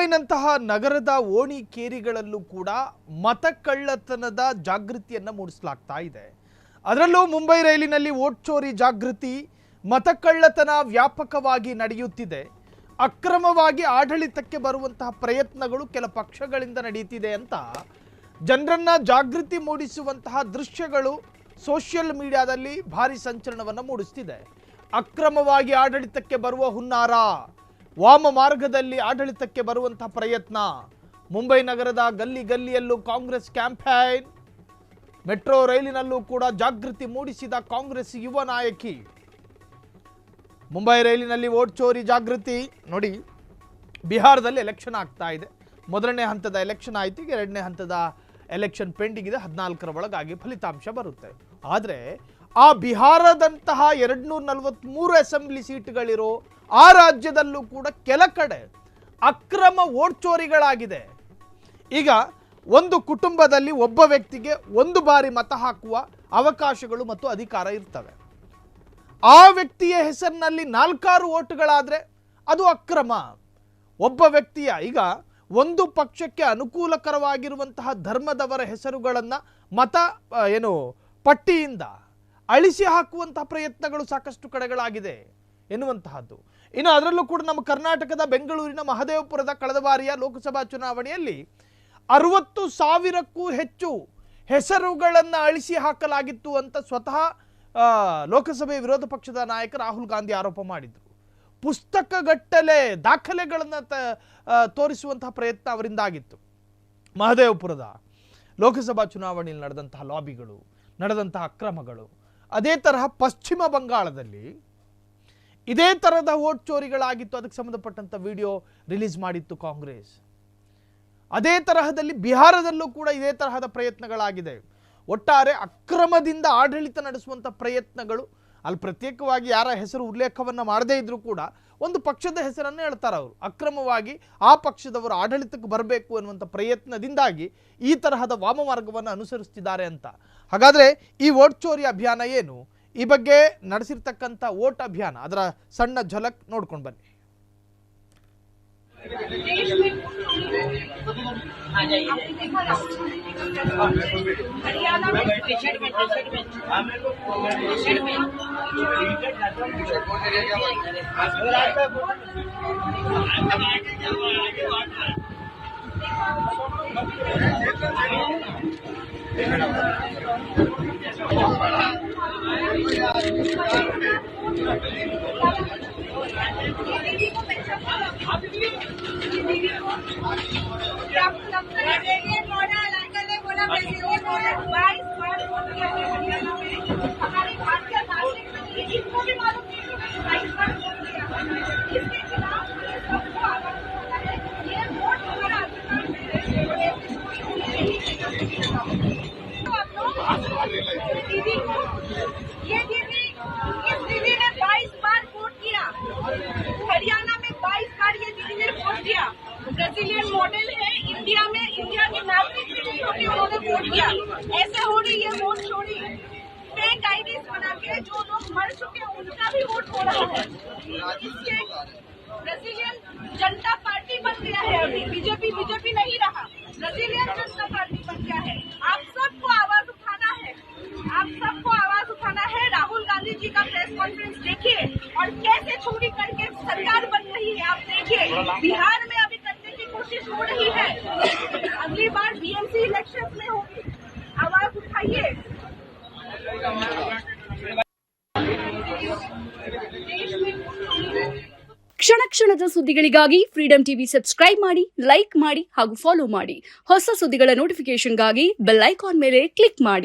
ಮುಂಬೈನಂತಹ ನಗರದ ಓಣಿ ಕೇರಿಗಳಲ್ಲೂ ಕೂಡ ಮತಕಳ್ಳತನದ ಜಾಗೃತಿಯನ್ನು ಮೂಡಿಸಲಾಗ್ತಾ ಇದೆ. ಅದರಲ್ಲೂ ಮುಂಬೈ ರೈಲಿನಲ್ಲಿ ವೋಟ್ ಚೋರಿ ಜಾಗೃತಿ, ಮತಕಳ್ಳತನ ವ್ಯಾಪಕವಾಗಿ ನಡೆಯುತ್ತಿದೆ. ಅಕ್ರಮವಾಗಿ ಆಡಳಿತಕ್ಕೆ ಬರುವಂತಹ ಪ್ರಯತ್ನಗಳು ಕೆಲ ಪಕ್ಷಗಳಿಂದ ನಡೆಯುತ್ತಿದೆ ಅಂತ ಜನರನ್ನ ಜಾಗೃತಿ ಮೂಡಿಸುವಂತಹ ದೃಶ್ಯಗಳು ಸೋಷಿಯಲ್ ಮೀಡಿಯಾದಲ್ಲಿ ಭಾರಿ ಸಂಚಲನವನ್ನು ಮೂಡಿಸುತ್ತಿದೆ. ಅಕ್ರಮವಾಗಿ ಆಡಳಿತಕ್ಕೆ ಬರುವ ಹುನ್ನಾರ, ವಾಮ ಮಾರ್ಗದಲ್ಲಿ ಆಡಳಿತಕ್ಕೆ ಬರುವಂತಹ ಪ್ರಯತ್ನ. ಮುಂಬೈ ನಗರದ ಗಲ್ಲಿ ಗಲ್ಲಿಯಲ್ಲೂ ಕಾಂಗ್ರೆಸ್ ಕ್ಯಾಂಪೇನ್, ಮೆಟ್ರೋ ರೈಲಿನಲ್ಲೂ ಕೂಡ ಜಾಗೃತಿ ಮೂಡಿಸಿದ ಕಾಂಗ್ರೆಸ್ ಯುವ ನಾಯಕಿ. ಮುಂಬೈ ರೈಲಿನಲ್ಲಿ ವೋಟ್ ಚೋರಿ ಜಾಗೃತಿ ನೋಡಿ. ಬಿಹಾರದಲ್ಲಿ ಎಲೆಕ್ಷನ್ ಆಗ್ತಾ ಇದೆ. ಮೊದಲನೇ ಹಂತದ ಎಲೆಕ್ಷನ್ ಆಯ್ತು, ಈಗ ಎರಡನೇ ಹಂತದ ಎಲೆಕ್ಷನ್ ಪೆಂಡಿಂಗ್ ಇದೆ. 14ರ ಒಳಗಾಗಿ ಫಲಿತಾಂಶ ಬರುತ್ತೆ. ಆದರೆ ಆ ಬಿಹಾರದಂತಹ 243 ಅಸೆಂಬ್ಲಿ ಸೀಟ್ಗಳಿರೋ ಆ ರಾಜ್ಯದಲ್ಲೂ ಕೂಡ ಕೆಲ ಕಡೆ ಅಕ್ರಮ ವೋಟ್ ಚೋರಿಗಳಾಗಿದೆ. ಈಗ ಒಂದು ಕುಟುಂಬದಲ್ಲಿ ಒಬ್ಬ ವ್ಯಕ್ತಿಗೆ ಒಂದು ಬಾರಿ ಮತ ಹಾಕುವ ಅವಕಾಶಗಳು ಮತ್ತು ಅಧಿಕಾರ ಇರ್ತವೆ. ಆ ವ್ಯಕ್ತಿಯ ಹೆಸರಿನಲ್ಲಿ 4 ವೋಟ್ಗಳಾದರೆ ಅದು ಅಕ್ರಮ. ಒಬ್ಬ ವ್ಯಕ್ತಿಯ ಈಗ ಒಂದು ಪಕ್ಷಕ್ಕೆ ಅನುಕೂಲಕರವಾಗಿರುವಂತಹ ಧರ್ಮದವರ ಹೆಸರುಗಳನ್ನು ಪಟ್ಟಿಯಿಂದ ಅಳಿಸಿ ಹಾಕುವಂತಹ ಪ್ರಯತ್ನಗಳು ಸಾಕಷ್ಟು ಕಡೆಗಳಾಗಿದೆ ಎನ್ನುವಂತಹದ್ದು. ಇನ್ನು ಅದರಲ್ಲೂ ಕೂಡ ನಮ್ಮ ಕರ್ನಾಟಕದ ಬೆಂಗಳೂರಿನ ಮಹದೇವಪುರದ ಕಳೆದ ಬಾರಿಯ ಲೋಕಸಭಾ ಚುನಾವಣೆಯಲ್ಲಿ 60,000ಕ್ಕೂ ಹೆಚ್ಚು ಹೆಸರುಗಳನ್ನು ಅಳಿಸಿ ಹಾಕಲಾಗಿತ್ತು ಅಂತ ಸ್ವತಃ ಲೋಕಸಭೆ ವಿರೋಧ ಪಕ್ಷದ ನಾಯಕ ರಾಹುಲ್ ಗಾಂಧಿ ಆರೋಪ ಮಾಡಿದರು. ಪುಸ್ತಕಗಟ್ಟಲೆ ದಾಖಲೆಗಳನ್ನು ತೋರಿಸುವಂತಹ ಪ್ರಯತ್ನ ಅವರಿಂದ ಆಗಿತ್ತು. ಮಹದೇವಪುರದ ಲೋಕಸಭಾ ಚುನಾವಣೆಯಲ್ಲಿ ನಡೆದಂತಹ ಲಾಬಿಗಳು, ನಡೆದಂತಹ ಅಕ್ರಮಗಳು. ಅದೇ ತರಹ ಪಶ್ಚಿಮ ಬಂಗಾಳದಲ್ಲಿ ಇದೇ ತರಹದ ವೋಟ್ ಚೋರಿಗಳಾಗಿತ್ತು. ಅದಕ್ಕೆ ಸಂಬಂಧಪಟ್ಟಂಥ ವಿಡಿಯೋ ರಿಲೀಸ್ ಮಾಡಿತ್ತು ಕಾಂಗ್ರೆಸ್. ಅದೇ ತರಹದಲ್ಲಿ ಬಿಹಾರದಲ್ಲೂ ಕೂಡ ಇದೇ ತರಹದ ಪ್ರಯತ್ನಗಳಾಗಿದೆ. ಒಟ್ಟಾರೆ ಅಕ್ರಮದಿಂದ ಆಡಳಿತ ನಡೆಸುವಂಥ ಪ್ರಯತ್ನಗಳು. ಅಲ್ಲಿ ಪ್ರತ್ಯೇಕವಾಗಿ ಯಾರ ಹೆಸರು ಉಲ್ಲೇಖವನ್ನು ಮಾಡದೇ ಇದ್ರೂ ಕೂಡ ಒಂದು ಪಕ್ಷದ ಹೆಸರನ್ನು ಹೇಳ್ತಾರೆ ಅವರು. ಅಕ್ರಮವಾಗಿ ಆ ಪಕ್ಷದವರು ಆಡಳಿತಕ್ಕೆ ಬರಬೇಕು ಅನ್ನುವಂಥ ಪ್ರಯತ್ನದಿಂದಾಗಿ ಈ ತರಹದ ವಾಮ ಮಾರ್ಗವನ್ನು ಅನುಸರಿಸ್ತಿದ್ದಾರೆ ಅಂತ. ಹಾಗಾದರೆ ಈ ವೋಟ್ ಚೋರಿ ಅಭಿಯಾನ ಏನು, ಈ ಬಗ್ಗೆ ನಡೆಸಿರ್ತಕ್ಕಂಥ ವೋಟ್ ಅಭಿಯಾನ, ಅದರ ಸಣ್ಣ ಝಲಕ್ ನೋಡ್ಕೊಂಡು ಬನ್ನಿ. ब्राजीलियन मॉडल है इंडिया में, इंडिया के नागरिक उन्होंने वोट किया। ऐसे हो रही है वोट चोरी, फेक आईडीज बना के जो लोग मर चुके हैं उनका भी वोट हो रहा है। इससे ब्राजीलियन जनता पार्टी बन गया है। अभी बीजेपी नहीं रहा, ब्राजीलियन जनता पार्टी बन गया है। आप सबको आवाज उठाना है, आप सबको आवाज उठाना है। राहुल गांधी जी का प्रेस कॉन्फ्रेंस देखिए और कैसे चोरी करके सरकार बन रही है। आप देखिए बिहार में अभी कोशिश हो रही है, अगली बार बीएमसी इलेक्शन में होगी। आवाज उठाइए। ಕ್ಷಣ ಕ್ಷಣದ ಸುದ್ದಿಗಳಿಗಾಗಿ ಫ್ರೀಡಂ ಟಿವಿ ಸಬ್ಸ್ಕ್ರೈಬ್ ಮಾಡಿ, ಲೈಕ್ ಮಾಡಿ ಹಾಗೂ ಫಾಲೋ ಮಾಡಿ. ಹೊಸ ಸುದ್ದಿಗಳ ನೋಟಿಫಿಕೇಶನ್ಗಾಗಿ ಬೆಲ್ ಐಕಾನ್ ಮೇಲೆ ಕ್ಲಿಕ್ ಮಾಡಿ.